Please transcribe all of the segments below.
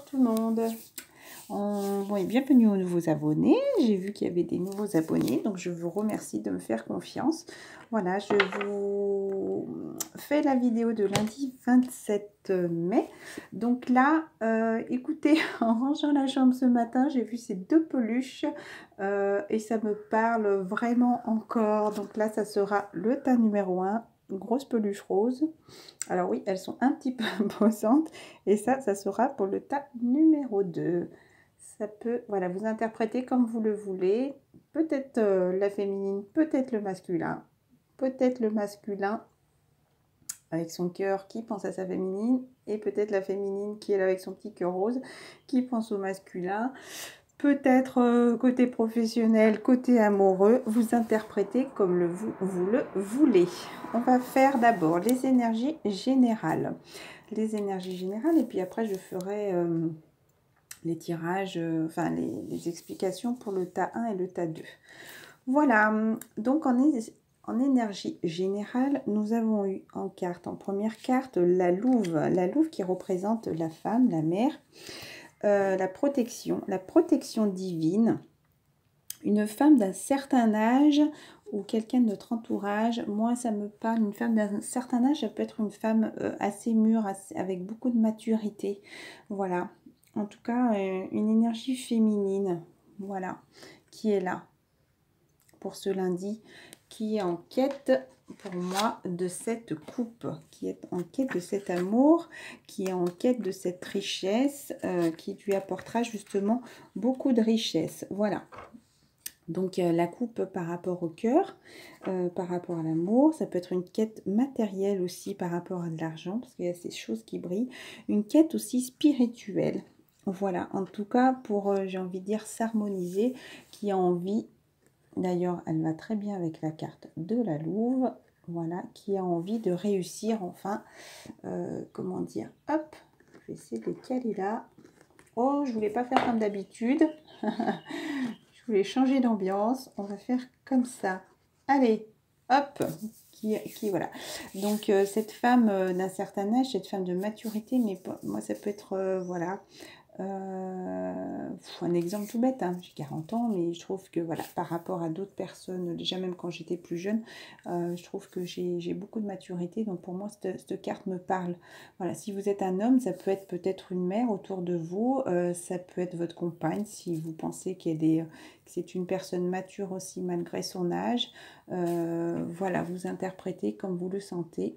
bonjour tout le monde. Bon, et bienvenue aux nouveaux abonnés. J'ai vu qu'il y avait des nouveaux abonnés, donc je vous remercie de me faire confiance. Voilà, je vous fais la vidéo de lundi 27 mai. Donc là, écoutez, en rangeant la chambre ce matin, j'ai vu ces deux peluches et ça me parle vraiment encore. Donc là, ça sera le tas numéro 1, une grosse peluche rose. Alors oui, elles sont un petit peu imposantes. Et ça sera pour le tas numéro 2. Ça peut, voilà, vous interpréter comme vous le voulez. Peut-être la féminine, peut-être le masculin. Peut-être le masculin avec son cœur qui pense à sa féminine. Et peut-être la féminine qui est là avec son petit cœur rose qui pense au masculin. Peut-être côté professionnel, côté amoureux, vous interprétez comme vous le voulez. On va faire d'abord les énergies générales. Les énergies générales et puis après je ferai les tirages, enfin les explications pour le tas 1 et le tas 2. Voilà, donc en énergie générale, nous avons eu en première carte, la louve qui représente la femme, la mère. La protection divine, une femme d'un certain âge ou quelqu'un de notre entourage. Moi, ça me parle, une femme d'un certain âge, ça peut être une femme assez mûre, avec beaucoup de maturité. Voilà, en tout cas, une énergie féminine, voilà, qui est là pour ce lundi, qui est en quête pour moi de cette coupe, qui est en quête de cet amour, qui est en quête de cette richesse, qui lui apportera justement beaucoup de richesse. Voilà. Donc la coupe par rapport au cœur, par rapport à l'amour, ça peut être une quête matérielle aussi par rapport à de l'argent, parce qu'il y a ces choses qui brillent. Une quête aussi spirituelle. Voilà, en tout cas pour, j'ai envie de dire, s'harmoniser, qui a envie. D'ailleurs, elle va très bien avec la carte de la louve, voilà, qui a envie de réussir, enfin, comment dire, hop, je vais essayer de les caler là. Oh, je voulais pas faire comme d'habitude, je voulais changer d'ambiance, on va faire comme ça. Allez, hop, voilà. Donc, cette femme d'un certain âge, cette femme de maturité, mais moi, ça peut être, voilà, un exemple tout bête, hein. J'ai 40 ans, mais je trouve que voilà, par rapport à d'autres personnes, déjà même quand j'étais plus jeune, je trouve que j'ai beaucoup de maturité, donc pour moi cette carte me parle. Voilà, si vous êtes un homme, ça peut être peut-être une mère autour de vous, ça peut être votre compagne si vous pensez que c'est une personne mature aussi malgré son âge. Voilà, vous interprétez comme vous le sentez.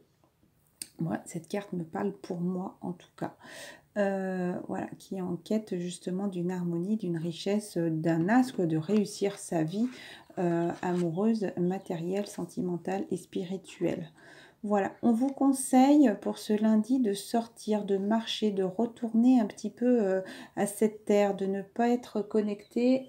Moi, cette carte me parle pour moi en tout cas. Voilà, qui est en quête justement d'une harmonie, d'une richesse, d'un asque, de réussir sa vie amoureuse, matérielle, sentimentale et spirituelle. Voilà, on vous conseille pour ce lundi de sortir, de marcher, de retourner un petit peu à cette terre, de ne pas être connecté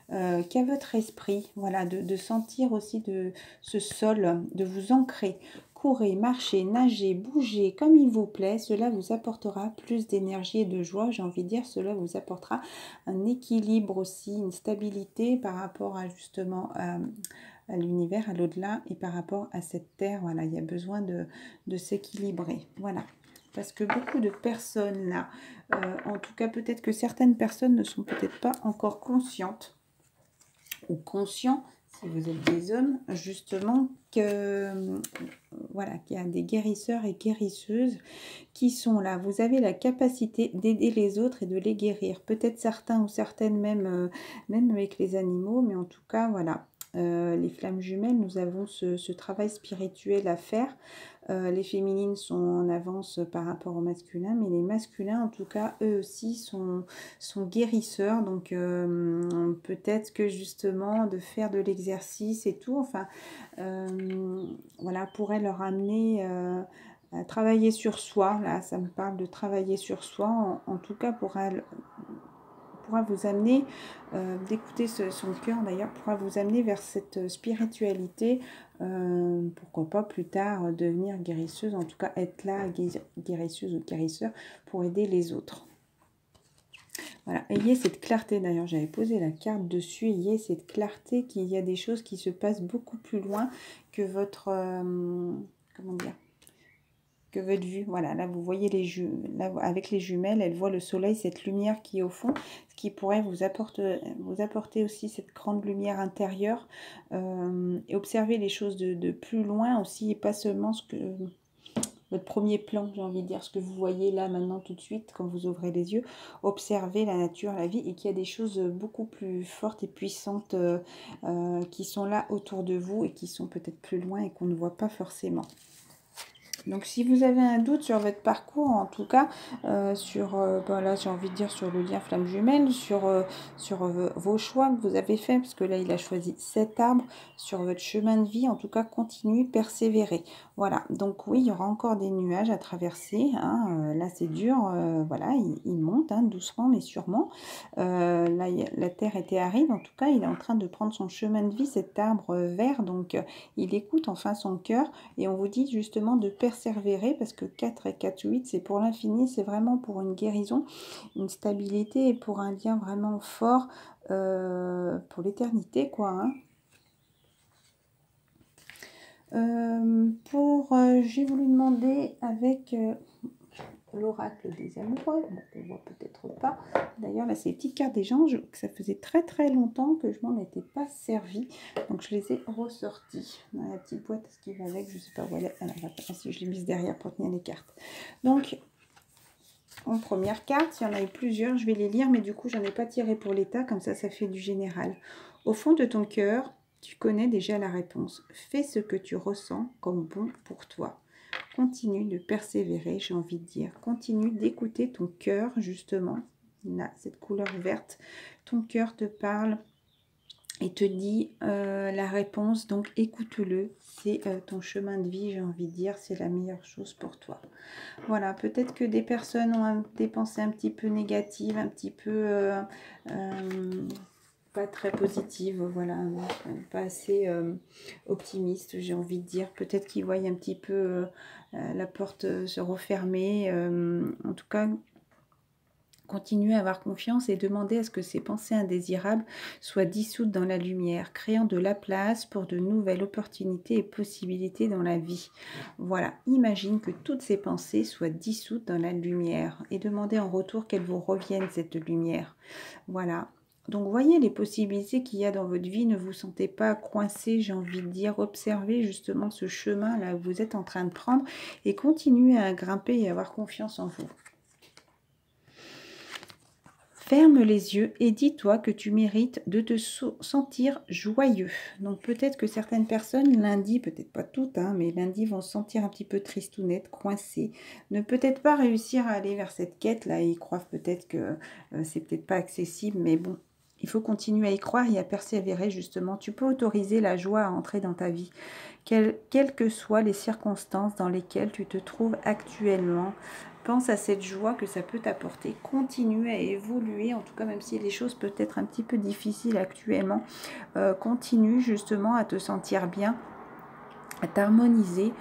qu'à votre esprit. Voilà, de sentir aussi de ce sol, de vous ancrer. Courez, marchez, nagez, bougez comme il vous plaît. Cela vous apportera plus d'énergie et de joie. J'ai envie de dire, cela vous apportera un équilibre aussi, une stabilité par rapport à justement à l'univers, à l'au-delà et par rapport à cette terre. Voilà, il y a besoin de s'équilibrer. Voilà. Parce que beaucoup de personnes là, en tout cas peut-être que certaines personnes ne sont peut-être pas encore conscientes ou conscients, si vous êtes des hommes, justement, que voilà, qu'il y a des guérisseurs et guérisseuses qui sont là. Vous avez la capacité d'aider les autres et de les guérir. Peut-être certains ou certaines même, même avec les animaux, mais en tout cas, voilà. Les flammes jumelles, nous avons ce travail spirituel à faire. Les féminines sont en avance par rapport aux masculins, mais les masculins, en tout cas, eux aussi sont guérisseurs. Donc, peut-être que justement, de faire de l'exercice et tout, enfin, voilà, pourrait leur amener à travailler sur soi. Là, ça me parle de travailler sur soi. En tout cas, pourra vous amener, d'écouter son cœur d'ailleurs, pourra vous amener vers cette spiritualité, pourquoi pas plus tard devenir guérisseuse, en tout cas être là, guérisseuse ou guérisseur, pour aider les autres. Voilà, ayez cette clarté, d'ailleurs j'avais posé la carte dessus, ayez cette clarté qu'il y a des choses qui se passent beaucoup plus loin que votre, comment dire, que votre vue. Voilà, là vous voyez là, avec les jumelles, elle voit le soleil, cette lumière qui est au fond, ce qui pourrait vous apporter aussi cette grande lumière intérieure, et observer les choses de plus loin aussi, et pas seulement ce que votre premier plan, j'ai envie de dire, ce que vous voyez là maintenant tout de suite quand vous ouvrez les yeux. Observez la nature, la vie, et qu'il y a des choses beaucoup plus fortes et puissantes qui sont là autour de vous et qui sont peut-être plus loin et qu'on ne voit pas forcément. Donc si vous avez un doute sur votre parcours, en tout cas, là j'ai envie de dire sur le lien flamme jumelle, sur vos choix que vous avez faits, parce que là il a choisi 7 arbres, sur votre chemin de vie, en tout cas continuez, persévérez. Voilà, donc oui, il y aura encore des nuages à traverser, hein, là c'est dur, voilà, il monte hein, doucement mais sûrement. Là la terre était aride, en tout cas il est en train de prendre son chemin de vie, cet arbre vert, donc il écoute enfin son cœur, et on vous dit justement de persévérer, parce que 4 et 4, 8, c'est pour l'infini, c'est vraiment pour une guérison, une stabilité et pour un lien vraiment fort pour l'éternité, quoi. Hein. J'ai voulu demander avec l'oracle des amoureux, bon, on voit peut-être pas. D'ailleurs, là, c'est les petites cartes des gens, que ça faisait très très longtemps que je m'en étais pas servi. Donc, je les ai ressorties dans la petite boîte, ce qui va avec, je sais pas où elle est. Alors, si je l'ai mise derrière pour tenir les cartes. Donc, en première carte, il y en a eu plusieurs, je vais les lire, mais du coup, j'en ai pas tiré pour l'état, comme ça fait du général. Au fond de ton cœur, tu connais déjà la réponse. Fais ce que tu ressens comme bon pour toi. Continue de persévérer, j'ai envie de dire. Continue d'écouter ton cœur, justement. Là, cette couleur verte. Ton cœur te parle et te dit la réponse. Donc, écoute-le. C'est ton chemin de vie, j'ai envie de dire. C'est la meilleure chose pour toi. Voilà, peut-être que des personnes ont des pensées un petit peu négatives, un petit peu... pas très positive, voilà, pas assez optimiste, j'ai envie de dire. Peut-être qu'ils voient un petit peu la porte se refermer. En tout cas, continuez à avoir confiance et demandez à ce que ces pensées indésirables soient dissoutes dans la lumière, créant de la place pour de nouvelles opportunités et possibilités dans la vie. Voilà, imagine que toutes ces pensées soient dissoutes dans la lumière et demandez en retour qu'elles vous reviennent, cette lumière. Voilà. Donc, voyez les possibilités qu'il y a dans votre vie. Ne vous sentez pas coincé, j'ai envie de dire. Observez justement ce chemin-là que vous êtes en train de prendre et continuez à grimper et à avoir confiance en vous. Ferme les yeux et dis-toi que tu mérites de te sentir joyeux. Donc peut-être que certaines personnes lundi, peut-être pas toutes, hein, mais lundi vont se sentir un petit peu tristounettes, coincées, ne peut-être pas réussir à aller vers cette quête-là. Ils croient peut-être que c'est peut-être pas accessible, mais bon. Il faut continuer à y croire et à persévérer justement. Tu peux autoriser la joie à entrer dans ta vie, quelles que soient les circonstances dans lesquelles tu te trouves actuellement. Pense à cette joie que ça peut t'apporter. Continue à évoluer, en tout cas même si les choses peuvent être un petit peu difficiles actuellement. Continue justement à te sentir bien, à t'harmoniser,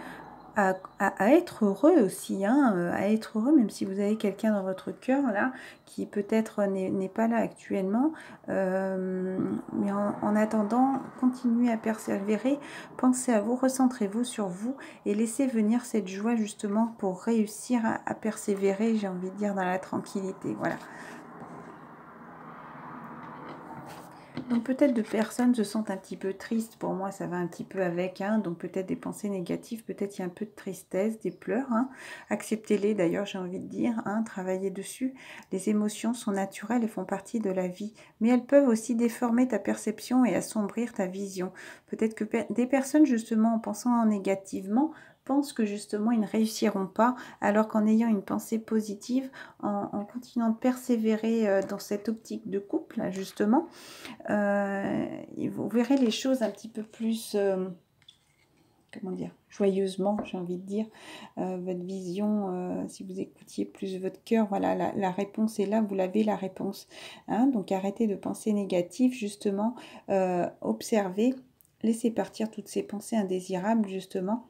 à être heureux aussi, hein, à être heureux, même si vous avez quelqu'un dans votre cœur là, qui peut-être n'est pas là actuellement, mais en attendant, continuez à persévérer, pensez à vous, recentrez-vous sur vous, et laissez venir cette joie justement pour réussir à persévérer, j'ai envie de dire, dans la tranquillité, voilà. Donc peut-être de personnes se sentent un petit peu tristes, pour moi ça va un petit peu avec, hein, donc peut-être des pensées négatives, peut-être il y a un peu de tristesse, des pleurs, hein. Acceptez-les d'ailleurs, j'ai envie de dire, hein, travaillez dessus. Les émotions sont naturelles et font partie de la vie, mais elles peuvent aussi déformer ta perception et assombrir ta vision. Peut-être que des personnes justement en pensant négativement pensent que justement ils ne réussiront pas, alors qu'en ayant une pensée positive, en continuant de persévérer dans cette optique de couple, là, justement, vous verrez les choses un petit peu plus, comment dire, joyeusement, j'ai envie de dire, votre vision, si vous écoutiez plus votre cœur, voilà, la réponse est là, vous l'avez la réponse, hein, donc arrêtez de penser négatif, justement, observez, laissez partir toutes ces pensées indésirables, justement,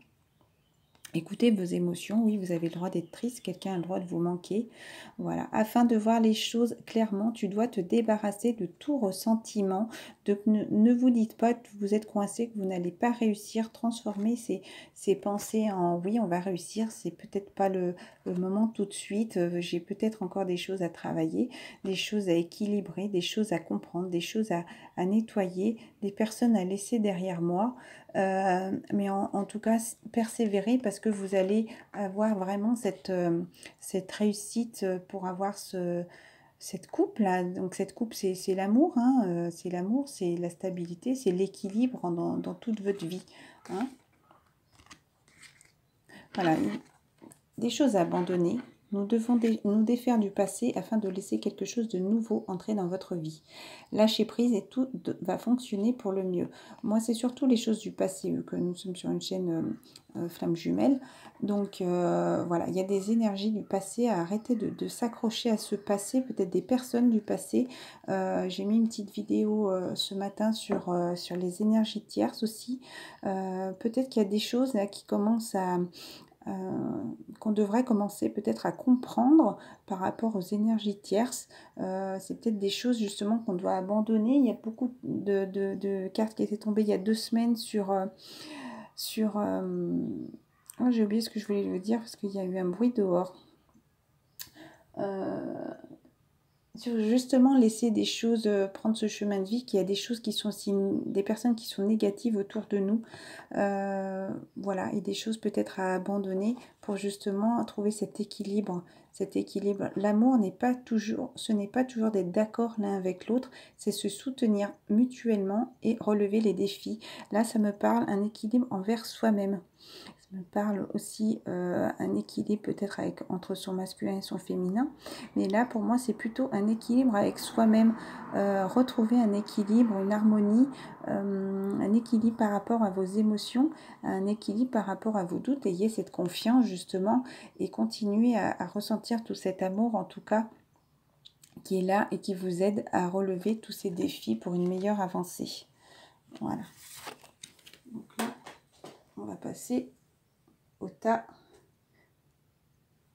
Écoutez vos émotions, oui, vous avez le droit d'être triste, quelqu'un a le droit de vous manquer. Voilà, afin de voir les choses clairement, tu dois te débarrasser de tout ressentiment. Ne vous dites pas que vous êtes coincé, que vous n'allez pas réussir, transformer ces pensées en oui, on va réussir, c'est peut-être pas le moment tout de suite, j'ai peut-être encore des choses à travailler, des choses à équilibrer, des choses à comprendre, des choses à nettoyer, des personnes à laisser derrière moi. Mais en tout cas, persévérer parce que vous allez avoir vraiment cette réussite pour avoir cette coupe-là. Donc cette coupe, c'est l'amour, hein, c'est l'amour, c'est la stabilité, c'est l'équilibre dans toute votre vie. Hein. Voilà, des choses à abandonner. Nous devons nous défaire du passé afin de laisser quelque chose de nouveau entrer dans votre vie. Lâchez prise et tout va fonctionner pour le mieux. Moi, c'est surtout les choses du passé, vu que nous sommes sur une chaîne Flamme Jumelle. Donc, voilà, il y a des énergies du passé à arrêter de s'accrocher à ce passé, peut-être des personnes du passé. J'ai mis une petite vidéo ce matin sur les énergies tierces aussi. Peut-être qu'il y a des choses là qui commencent qu'on devrait commencer peut-être à comprendre par rapport aux énergies tierces. C'est peut-être des choses justement qu'on doit abandonner. Il y a beaucoup de cartes qui étaient tombées il y a 2 semaines oh, j'ai oublié ce que je voulais vous dire parce qu'il y a eu un bruit dehors. Sur justement laisser des choses prendre ce chemin de vie, qu'il y a des choses qui sont aussi des personnes qui sont négatives autour de nous, voilà, et des choses peut-être à abandonner pour justement trouver cet équilibre. L'amour n'est pas toujours, ce n'est pas toujours d'être d'accord l'un avec l'autre, c'est se soutenir mutuellement et relever les défis. Là, ça me parle un équilibre envers soi-même. Ça me parle aussi un équilibre peut-être entre son masculin et son féminin. Mais là, pour moi, c'est plutôt un équilibre avec soi-même. Retrouver un équilibre, une harmonie, un équilibre par rapport à vos émotions, un équilibre par rapport à vos doutes. Ayez cette confiance, justement, et continuez à ressentir tout cet amour, en tout cas, qui est là et qui vous aide à relever tous ces défis pour une meilleure avancée. Voilà. Donc là, on va passer au tas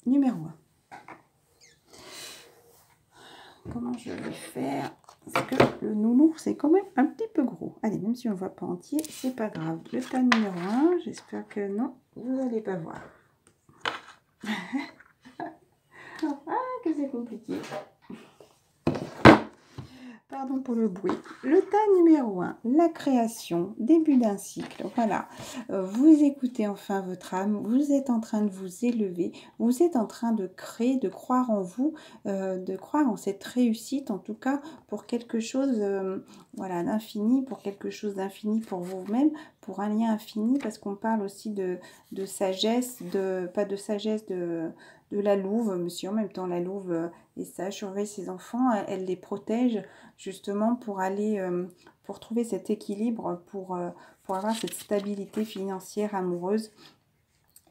numéro 1. Comment je vais faire? Parce que le nounours, c'est quand même un petit peu gros. Allez, même si on ne voit pas entier, c'est pas grave. Le tas numéro 1, j'espère que non, vous n'allez pas voir. Ah, que c'est compliqué. Pardon pour le bruit. Le tas numéro 1, la création, début d'un cycle. Voilà, vous écoutez enfin votre âme, vous êtes en train de vous élever, vous êtes en train de créer, de croire en vous, de croire en cette réussite, en tout cas pour quelque chose voilà, d'infini, pour quelque chose d'infini pour vous-même, pour un lien infini, parce qu'on parle aussi de sagesse, pas de sagesse de la louve, mais si en même temps la louve et ça surveille ses enfants, elle les protège justement pour aller, pour trouver cet équilibre, pour avoir cette stabilité financière amoureuse.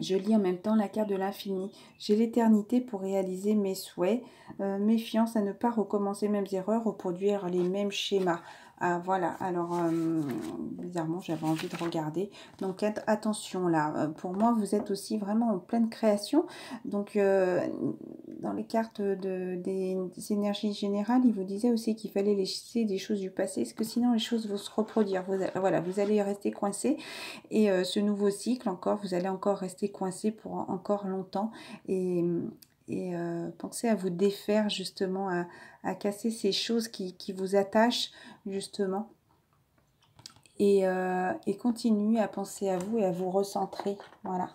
Je lis en même temps la carte de l'infini. J'ai l'éternité pour réaliser mes souhaits. Méfiance à ne pas recommencer les mêmes erreurs, reproduire les mêmes schémas. Ah, voilà, alors bizarrement j'avais envie de regarder. Donc attention là, pour moi vous êtes aussi vraiment en pleine création. Donc dans les cartes des énergies générales, il vous disait aussi qu'il fallait laisser des choses du passé, parce que sinon les choses vont se reproduire. Voilà, vous allez rester coincé. Et ce nouveau cycle encore, vous allez encore rester coincé pour encore longtemps. Et pensez à vous défaire justement, à casser ces choses qui vous attachent justement. Et continuez à penser à vous et à vous recentrer. Voilà.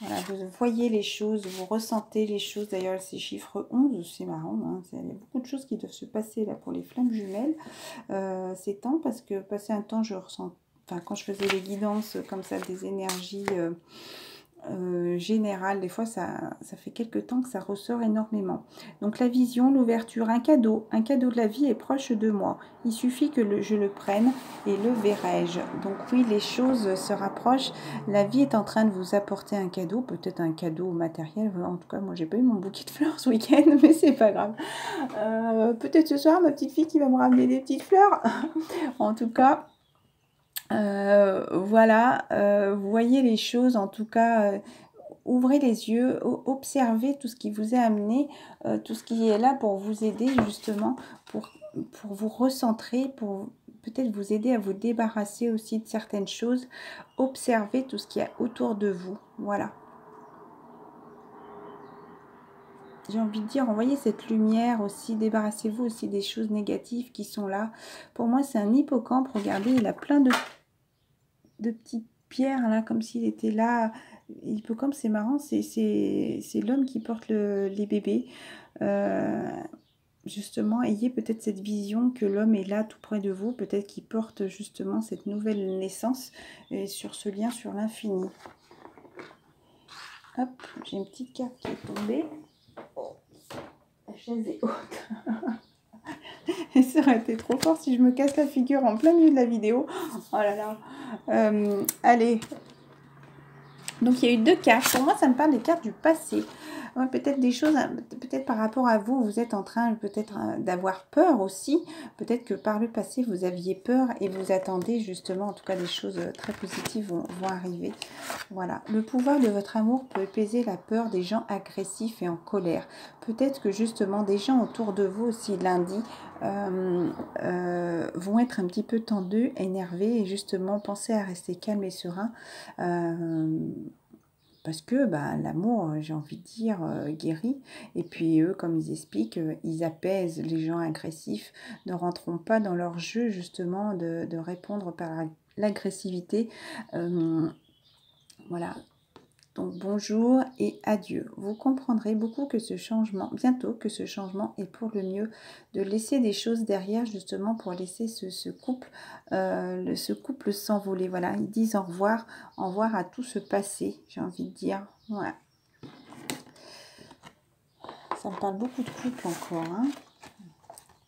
Voilà, vous voyez les choses, vous ressentez les choses. D'ailleurs, ces chiffres 11, c'est marrant. Hein, il y a beaucoup de choses qui doivent se passer là pour les flammes jumelles ces temps. Parce que passer un temps, je ressens... Enfin, quand je faisais les guidances comme ça, des énergies générales, des fois, ça fait quelques temps que ça ressort énormément. Donc, la vision, l'ouverture, un cadeau de la vie est proche de moi. Il suffit que je le prenne et le verrai-je. Donc, oui, les choses se rapprochent. La vie est en train de vous apporter un cadeau, peut-être un cadeau matériel. En tout cas, moi, j'ai pas eu mon bouquet de fleurs ce week-end, mais c'est pas grave. Peut-être ce soir, ma petite fille qui va me ramener des petites fleurs. En tout cas... Voilà, voyez les choses, en tout cas, ouvrez les yeux, observez tout ce qui vous est amené, tout ce qui est là pour vous aider justement, pour vous recentrer, pour peut-être vous aider à vous débarrasser aussi de certaines choses. Observez tout ce qu'il y a autour de vous, voilà. J'ai envie de dire, envoyez cette lumière aussi, débarrassez-vous aussi des choses négatives qui sont là. Pour moi, c'est un hippocampe, regardez, il a plein de petites pierres là, comme s'il était là. Hippocampe, c'est marrant, c'est l'homme qui porte les bébés. Justement, ayez peut-être cette vision que l'homme est là tout près de vous, peut-être qu'il porte justement cette nouvelle naissance et sur ce lien sur l'infini. Hop, j'ai une petite carte qui est tombée. Oh, la chaise est haute. Et ça aurait été trop fort si je me casse la figure en plein milieu de la vidéo. Oh là là. Allez. Donc il y a eu 2 cartes. Pour moi, ça me parle des cartes du passé. Ouais, peut-être des choses, peut-être par rapport à vous, vous êtes en train peut-être d'avoir peur aussi. Peut-être que par le passé, vous aviez peur et vous attendez justement, en tout cas des choses très positives vont arriver. Voilà. Le pouvoir de votre amour peut apaiser la peur des gens agressifs et en colère. Peut-être que justement des gens autour de vous aussi lundi vont être un petit peu tendus, énervés et justement pensez à rester calme et serein. Parce que bah, l'amour, j'ai envie de dire, guérit. Et puis eux, comme ils expliquent, ils apaisent les gens agressifs, ne rentreront pas dans leur jeu justement de répondre par l'agressivité. Voilà. Donc bonjour et adieu. Vous comprendrez beaucoup que ce changement, bientôt que ce changement est pour le mieux, de laisser des choses derrière justement pour laisser ce couple s'envoler. Voilà, ils disent au revoir à tout ce passé, j'ai envie de dire. Voilà. Ça me parle beaucoup de couple encore, hein.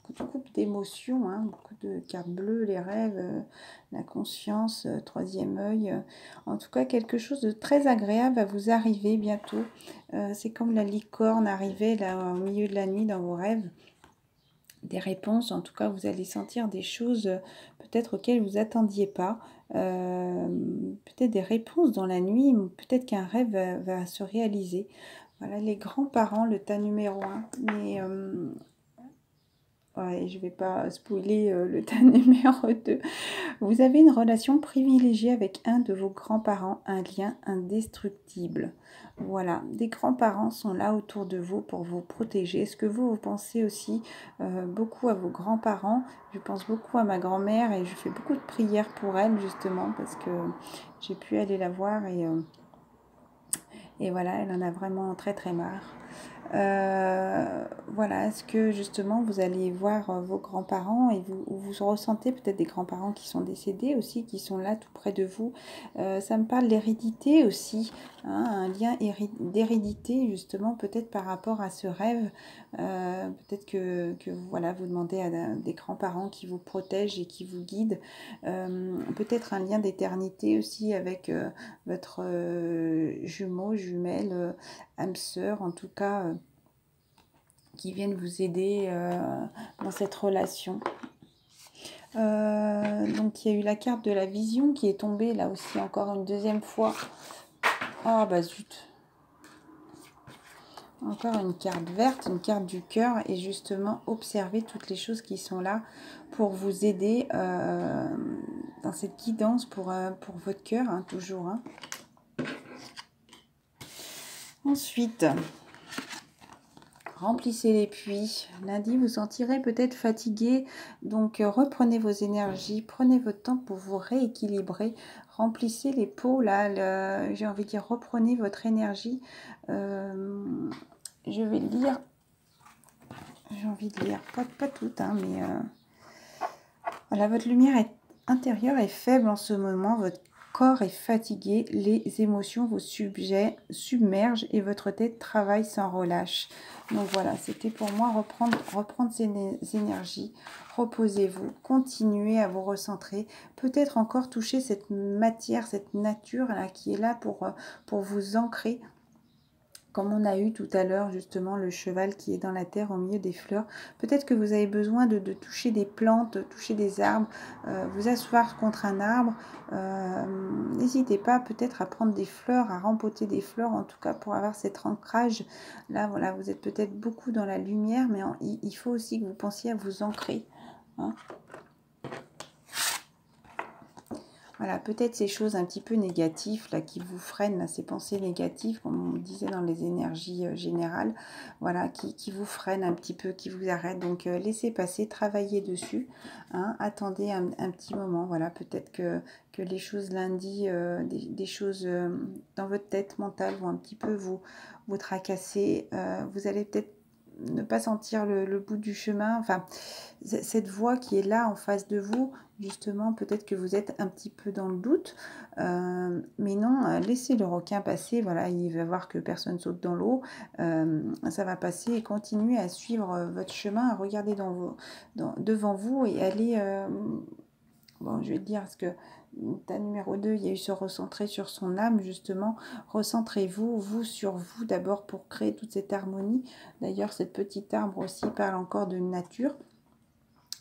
Beaucoup de couple d'émotions, hein. Beaucoup de cartes bleues, les rêves, la conscience, troisième œil. En tout cas, quelque chose de très agréable va vous arriver bientôt. C'est comme la licorne arrivait là au milieu de la nuit dans vos rêves. Des réponses, en tout cas, vous allez sentir des choses peut-être auxquelles vous attendiez pas. Peut-être des réponses dans la nuit, peut-être qu'un rêve va se réaliser. Voilà, les grands-parents, le tas numéro 1. Mais ouais, je ne vais pas spoiler le tas numéro 2. Vous avez une relation privilégiée avec un de vos grands-parents, un lien indestructible. Voilà, des grands-parents sont là autour de vous pour vous protéger. Est-ce que vous pensez aussi beaucoup à vos grands-parents? Je pense beaucoup à ma grand-mère et je fais beaucoup de prières pour elle justement parce que j'ai pu aller la voir et voilà, elle en a vraiment très très marre. Voilà, est-ce que justement vous allez voir vos grands-parents et vous ressentez peut-être des grands-parents qui sont décédés aussi, qui sont là tout près de vous. Ça me parle d'hérédité aussi, hein, un lien d'hérédité justement peut-être par rapport à ce rêve. Peut-être que voilà, vous demandez à des grands-parents qui vous protègent et qui vous guident. Peut-être un lien d'éternité aussi avec votre jumeau, jumelle, âme sœur, en tout cas, qui viennent vous aider dans cette relation. Donc il y a eu la carte de la vision qui est tombée là aussi encore une deuxième fois. Ah bah zut. Encore une carte verte, une carte du cœur et justement observer toutes les choses qui sont là pour vous aider dans cette guidance pour votre cœur, hein, toujours. Hein. Ensuite, remplissez les puits. Lundi, vous sentirez peut-être fatigué. Donc, reprenez vos énergies. Prenez votre temps pour vous rééquilibrer. Remplissez les pots. Là, j'ai envie de dire, reprenez votre énergie. Je vais lire. J'ai envie de lire. Pas toute, hein, mais... Voilà, votre lumière intérieure est faible en ce moment. Votre corps est fatigué. Les émotions vous submergent et votre tête travaille sans relâche. Donc voilà, c'était pour moi reprendre ces énergies. Reposez-vous, continuez à vous recentrer. Peut-être encore toucher cette matière, cette nature là qui est là pour vous ancrer. Comme on a eu tout à l'heure justement le cheval qui est dans la terre au milieu des fleurs, peut-être que vous avez besoin de toucher des plantes, toucher des arbres, vous asseoir contre un arbre. N'hésitez pas peut-être à prendre des fleurs, à rempoter des fleurs, en tout cas pour avoir cet ancrage. Là voilà, vous êtes peut-être beaucoup dans la lumière, mais il faut aussi que vous pensiez à vous ancrer. Hein. Voilà, peut-être ces choses un petit peu négatives là, qui vous freinent, là, ces pensées négatives, comme on disait dans les énergies générales, voilà, qui vous freinent un petit peu, qui vous arrêtent. Donc, laissez passer, travaillez dessus. Hein, attendez un petit moment. Voilà, peut-être que les choses lundi, des choses dans votre tête mentale vont un petit peu vous tracasser. Vous allez peut-être ne pas sentir le bout du chemin. Enfin, cette voix qui est là en face de vous, justement, peut-être que vous êtes un petit peu dans le doute, mais non, laissez le requin passer, voilà, il va voir que personne saute dans l'eau, ça va passer, et continuez à suivre votre chemin, à regarder devant vous et aller, bon, je vais te dire, parce que ta numéro 2, il y a eu se recentrer sur son âme, justement, recentrez-vous, vous sur vous d'abord pour créer toute cette harmonie. D'ailleurs, cette petite arbre aussi parle encore de nature,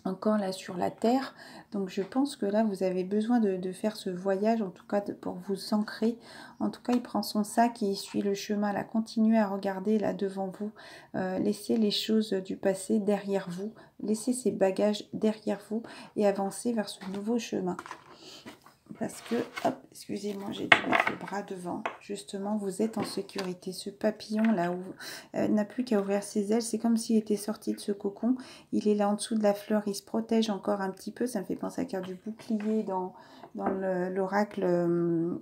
encore là sur la terre, donc je pense que là vous avez besoin de faire ce voyage, en tout cas pour vous ancrer. En tout cas, il prend son sac et il suit le chemin là, continuez à regarder là devant vous, laissez les choses du passé derrière vous, laissez ces bagages derrière vous et avancez vers ce nouveau chemin. Parce que, hop, excusez-moi, j'ai dû mettre le bras devant. Justement, vous êtes en sécurité. Ce papillon, là, où n'a plus qu'à ouvrir ses ailes. C'est comme s'il était sorti de ce cocon. Il est là en dessous de la fleur. Il se protège encore un petit peu. Ça me fait penser à la carte du bouclier dans l'oracle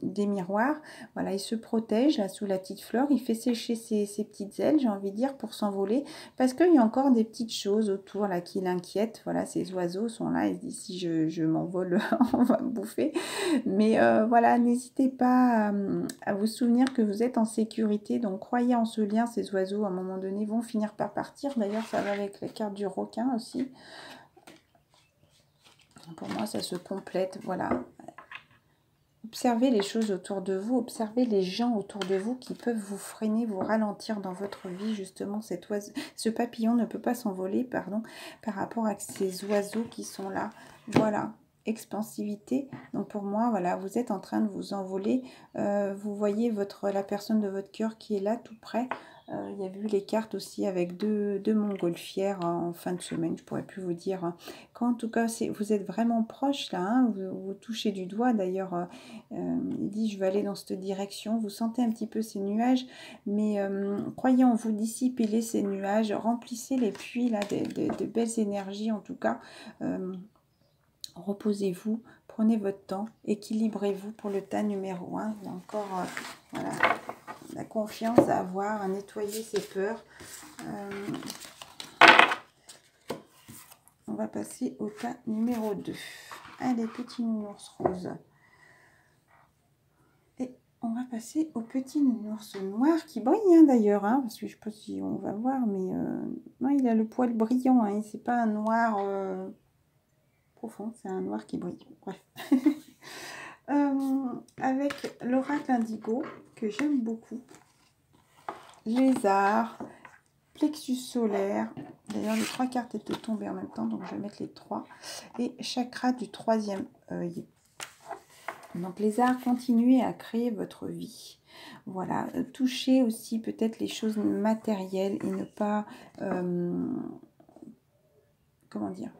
des miroirs. Voilà, il se protège là sous la petite fleur. Il fait sécher ses petites ailes, j'ai envie de dire, pour s'envoler. Parce qu'il y a encore des petites choses autour là qui l'inquiètent. Voilà, ces oiseaux sont là. Il se dit, si je m'envole, on va me bouffer. Mais voilà, n'hésitez pas à vous souvenir que vous êtes en sécurité. Donc, croyez en ce lien. Ces oiseaux, à un moment donné, vont finir par partir. D'ailleurs, ça va avec la carte du requin aussi. Pour moi, ça se complète. Voilà. Observez les choses autour de vous. Observez les gens autour de vous qui peuvent vous freiner, vous ralentir dans votre vie. Justement, ce papillon ne peut pas s'envoler, pardon, par rapport à ces oiseaux qui sont là. Voilà. Expansivité. Donc pour moi, voilà, vous êtes en train de vous envoler. Vous voyez la personne de votre cœur qui est là tout près. Il y a vu les cartes aussi avec deux montgolfières en fin de semaine, je pourrais plus vous dire. Hein. Quand en tout cas, vous êtes vraiment proche là, hein, vous touchez du doigt d'ailleurs. Il dit, je vais aller dans cette direction. Vous sentez un petit peu ces nuages, mais croyez en vous, dissipez ces nuages, remplissez les puits là de belles énergies en tout cas. Reposez-vous, prenez votre temps, équilibrez-vous pour le tas numéro 1. Il y a encore voilà, la confiance à avoir, à nettoyer ses peurs. On va passer au tas numéro 2. Allez, petit nounours rose. Et on va passer au petit nounours noir qui brille hein, d'ailleurs. Hein, parce que je ne sais pas si on va voir, mais non, il a le poil brillant. Hein, c'est pas un noir... profond, c'est un noir qui brille. Bref. Avec l'oracle indigo, que j'aime beaucoup. Lézard, plexus solaire. D'ailleurs, les 3 cartes étaient tombées en même temps, donc je vais mettre les 3. Et chakra du 3e œil. Donc, lézard, continuez à créer votre vie. Voilà, touchez aussi peut-être les choses matérielles et ne pas... comment dire,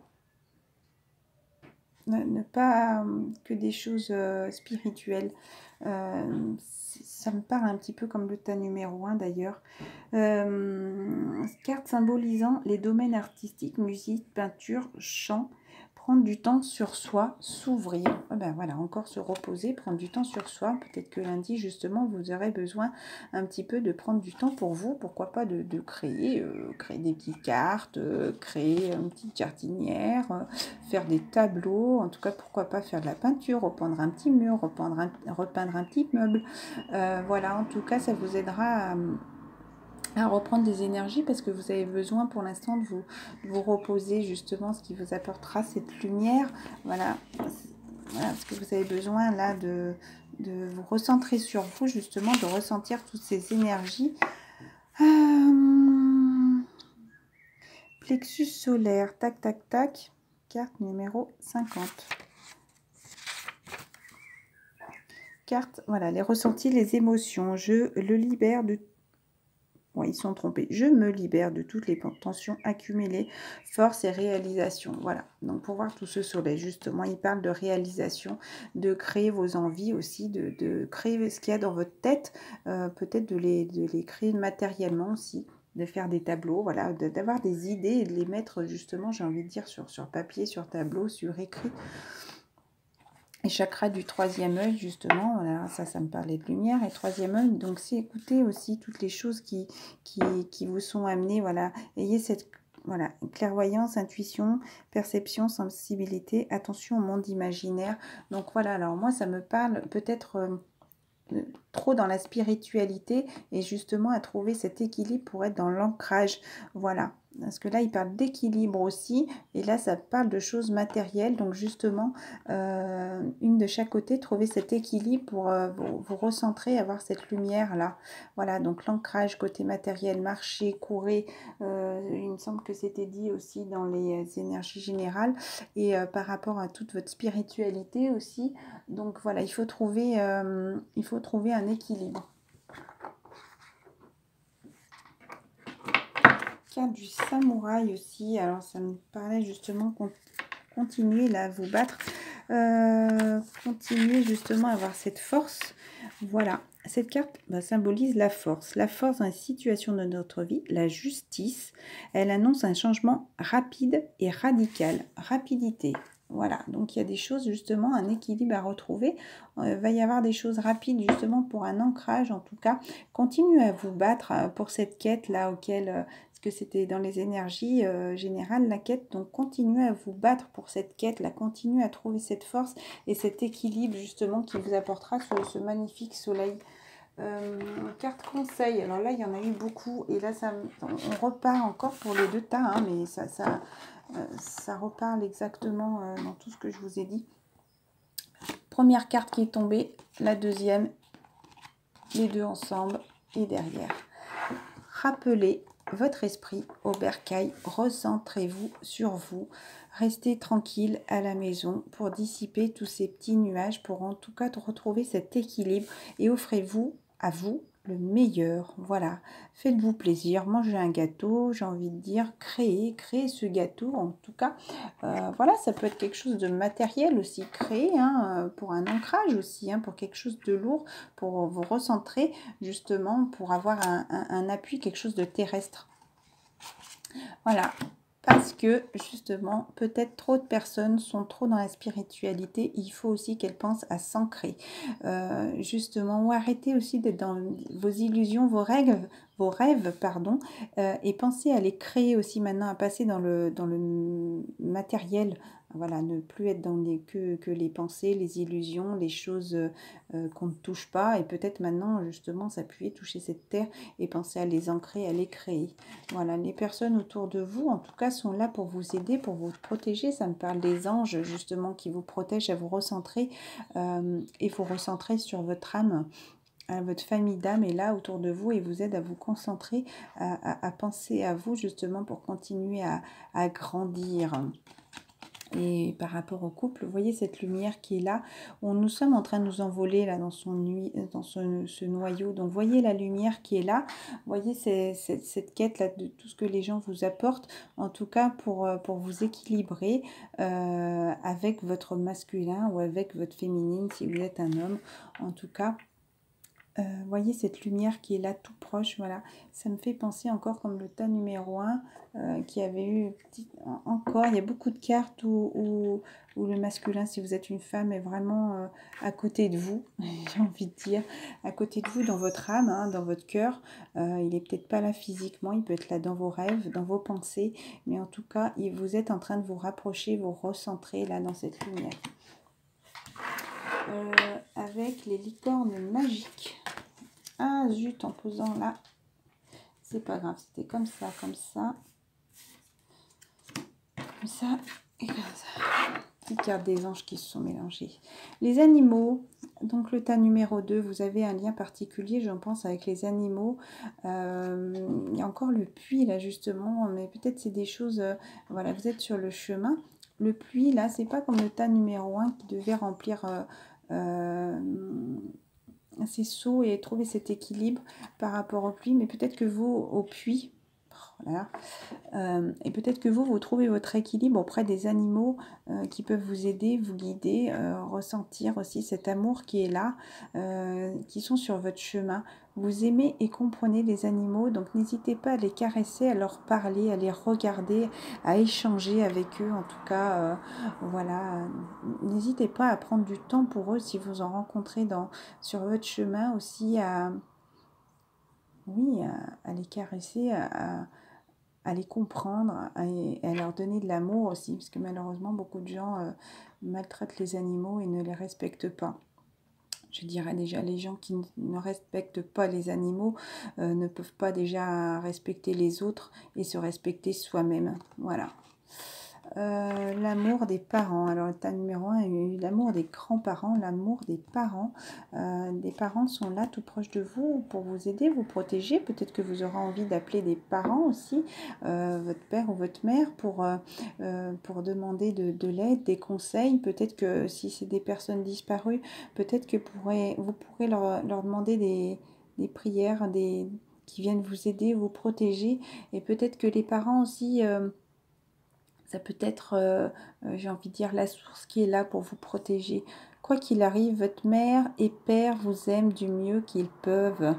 ne pas que des choses spirituelles. Ça me parle un petit peu comme le tas numéro 1 d'ailleurs. Carte symbolisant les domaines artistiques, musique, peinture, chant. Prendre du temps sur soi, s'ouvrir. Ben voilà, encore se reposer, prendre du temps sur soi. Peut-être que lundi, justement, vous aurez besoin un petit peu de prendre du temps pour vous. Pourquoi pas de créer des petites cartes, créer une petite jardinière, faire des tableaux. En tout cas, pourquoi pas faire de la peinture, repeindre un petit mur, repeindre un petit meuble. Voilà, en tout cas, ça vous aidera à reprendre des énergies parce que vous avez besoin pour l'instant de vous reposer, justement, ce qui vous apportera cette lumière. Voilà, parce que vous avez besoin là de vous recentrer sur vous, justement, de ressentir toutes ces énergies. Plexus solaire, tac, tac, tac, carte numéro 50. Carte, voilà, les ressentis, les émotions. Je le libère de... Bon, ils sont trompés. Je me libère de toutes les tensions accumulées, force et réalisation. Voilà, donc pour voir tout ce soleil, justement, il parle de réalisation, de créer vos envies aussi, de créer ce qu'il y a dans votre tête, peut-être de les créer matériellement aussi, de faire des tableaux, voilà, d'avoir des idées et de les mettre justement, j'ai envie de dire, sur papier, sur tableau, sur écrit. Et chakra du troisième œil, justement, voilà, ça me parlait de lumière. Et troisième œil, donc c'est écouter aussi toutes les choses qui vous sont amenées, voilà. Ayez cette voilà, clairvoyance, intuition, perception, sensibilité, attention au monde imaginaire. Donc voilà, alors moi ça me parle peut-être trop dans la spiritualité et justement à trouver cet équilibre pour être dans l'ancrage, voilà. Parce que là, il parle d'équilibre aussi, et là, ça parle de choses matérielles. Donc, justement, une de chaque côté, trouver cet équilibre pour vous recentrer, avoir cette lumière-là. Voilà, donc l'ancrage côté matériel, marcher, courir, il me semble que c'était dit aussi dans les énergies générales. Et par rapport à toute votre spiritualité aussi. Donc, voilà, il faut trouver un équilibre. Carte du samouraï aussi, alors ça me parlait justement continuer là à vous battre, continuer justement à avoir cette force. Voilà, cette carte symbolise la force dans la situation de notre vie, la justice. Elle annonce un changement rapide et radical, rapidité. Voilà, donc il y a des choses justement, un équilibre à retrouver. Il va y avoir des choses rapides justement pour un ancrage en tout cas. Continuez à vous battre pour cette quête là auquel... que c'était dans les énergies générales, la quête. Donc, continuez à vous battre pour cette quête, là, continuez à trouver cette force et cet équilibre, justement, qui vous apportera ce magnifique soleil. Carte conseil, alors là, il y en a eu beaucoup. Et là, on repart encore pour les deux tas, hein, mais ça reparle exactement dans tout ce que je vous ai dit. Première carte qui est tombée, la deuxième, les deux ensemble et derrière. Rappelez votre esprit au bercail, recentrez-vous sur vous, restez tranquille à la maison pour dissiper tous ces petits nuages, pour en tout cas retrouver cet équilibre et offrez-vous à vous le meilleur. Voilà, faites-vous plaisir, mangez un gâteau, j'ai envie de dire, créez ce gâteau en tout cas. Voilà, ça peut être quelque chose de matériel aussi, créer pour un ancrage aussi, pour quelque chose de lourd, pour vous recentrer justement, pour avoir un appui, quelque chose de terrestre. Voilà, parce que justement, peut-être trop de personnes sont trop dans la spiritualité, il faut aussi qu'elles pensent à s'ancrer. Justement, ou arrêtez aussi d'être dans vos illusions, vos rêves, et pensez à les créer aussi maintenant, à passer dans le matériel. Voilà, ne plus être dans que les pensées, les illusions, les choses qu'on ne touche pas. Et peut-être maintenant, justement, s'appuyer, toucher cette terre et penser à les ancrer, à les créer. Voilà, les personnes autour de vous, en tout cas, sont là pour vous aider, pour vous protéger. Ça me parle des anges, justement, qui vous protègent à vous recentrer et vous recentrer sur votre âme. Votre famille d'âme est là autour de vous et vous aide à vous concentrer, à penser à vous, justement, pour continuer à grandir. Et par rapport au couple, vous voyez cette lumière qui est là, où nous sommes en train de nous envoler là dans ce noyau. Donc voyez la lumière qui est là, voyez cette quête là de tout ce que les gens vous apportent, en tout cas pour vous équilibrer avec votre masculin ou avec votre féminine si vous êtes un homme, en tout cas. Voyez cette lumière qui est là tout proche, voilà, ça me fait penser encore comme le tas numéro 1 qui avait eu encore, il y a beaucoup de cartes où le masculin, si vous êtes une femme, est vraiment à côté de vous, j'ai envie de dire, à côté de vous dans votre âme, dans votre cœur. Il n'est peut-être pas là physiquement, il peut être là dans vos rêves, dans vos pensées, mais en tout cas, vous êtes en train de vous rapprocher, vous recentrer là dans cette lumière. Avec les licornes magiques. Ah zut, en posant là, c'est pas grave, c'était comme ça et comme ça. Les cartes des anges qui se sont mélangées. Les animaux, Donc le tas numéro 2, vous avez un lien particulier, je pense, avec les animaux. Il y a encore le puits là justement, mais peut-être c'est des choses, voilà, vous êtes sur le chemin. Le puits là, c'est pas comme le tas numéro 1 qui devait remplir ses seaux et trouver cet équilibre par rapport au puits, mais peut-être que vous, au puits, voilà. Et peut-être que vous trouvez votre équilibre auprès des animaux qui peuvent vous aider, vous guider, ressentir aussi cet amour qui est là, qui sont sur votre chemin. Vous aimez et comprenez les animaux, donc n'hésitez pas à les caresser, à leur parler, à les regarder, à échanger avec eux. En tout cas, voilà, n'hésitez pas à prendre du temps pour eux si vous en rencontrez sur votre chemin aussi, oui, à les caresser, à les comprendre, à leur donner de l'amour aussi, parce que malheureusement beaucoup de gens maltraitent les animaux et ne les respectent pas. Je dirais déjà, les gens qui ne respectent pas les animaux ne peuvent pas déjà respecter les autres et se respecter soi-même. Voilà. L'amour des parents. Alors, le tas numéro 1 est l'amour des grands-parents, l'amour des parents. Des parents sont là tout proches de vous pour vous aider, vous protéger. Peut-être que vous aurez envie d'appeler des parents aussi, votre père ou votre mère, pour demander de l'aide, des conseils. Peut-être que si c'est des personnes disparues, peut-être que vous pourrez leur demander des prières, qui viennent vous aider, vous protéger. Et peut-être que les parents aussi... ça peut être, j'ai envie de dire, la source qui est là pour vous protéger. Quoi qu'il arrive, votre mère et père vous aiment du mieux qu'ils peuvent.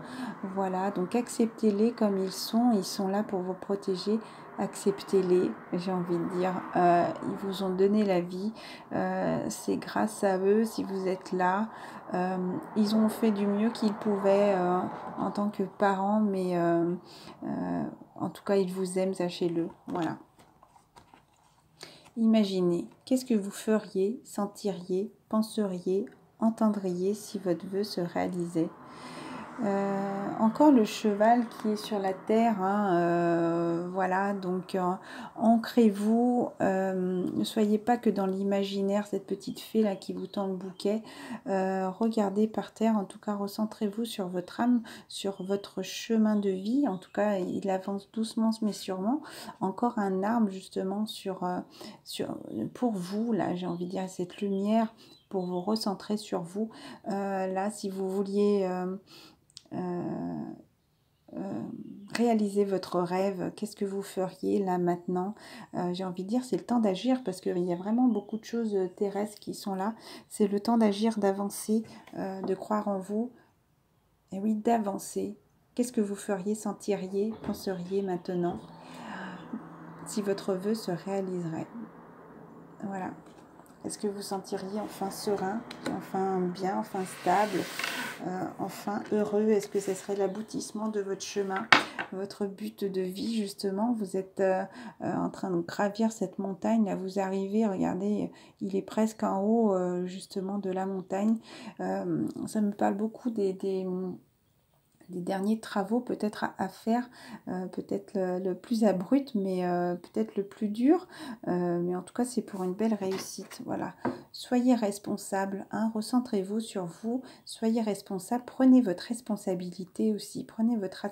Voilà, donc acceptez-les comme ils sont là pour vous protéger. Acceptez-les, j'ai envie de dire. Ils vous ont donné la vie, c'est grâce à eux si vous êtes là. Ils ont fait du mieux qu'ils pouvaient en tant que parents, mais en tout cas, ils vous aiment, sachez-le. Voilà. Imaginez, qu'est-ce que vous feriez, sentiriez, penseriez, entendriez si votre vœu se réalisait. Encore le cheval qui est sur la terre, hein, voilà, donc ancrez-vous, ne soyez pas que dans l'imaginaire, cette petite fée là qui vous tend le bouquet, regardez par terre, en tout cas recentrez-vous sur votre âme, sur votre chemin de vie, en tout cas il avance doucement mais sûrement. Encore un arbre justement pour vous, là j'ai envie de dire cette lumière pour vous recentrer sur vous. Là si vous vouliez... réaliser votre rêve, qu'est-ce que vous feriez là maintenant? J'ai envie de dire c'est le temps d'agir parce qu'il y a vraiment beaucoup de choses terrestres qui sont là. C'est le temps d'agir, d'avancer, de croire en vous. Et oui, d'avancer. Qu'est-ce que vous feriez, sentiriez, penseriez maintenant si votre vœu se réaliserait? Voilà. Est-ce que vous sentiriez enfin serein, enfin bien, enfin stable, enfin heureux? Est-ce que ce serait l'aboutissement de votre chemin, votre but de vie justement? Vous êtes en train de gravir cette montagne, là vous arrivez, regardez, il est presque en haut justement de la montagne. Ça me parle beaucoup des derniers travaux peut-être à faire, peut-être le plus abrupt, mais peut-être le plus dur, mais en tout cas c'est pour une belle réussite. Voilà, soyez responsable, hein, recentrez-vous sur vous, soyez responsable, prenez votre responsabilité aussi, prenez votre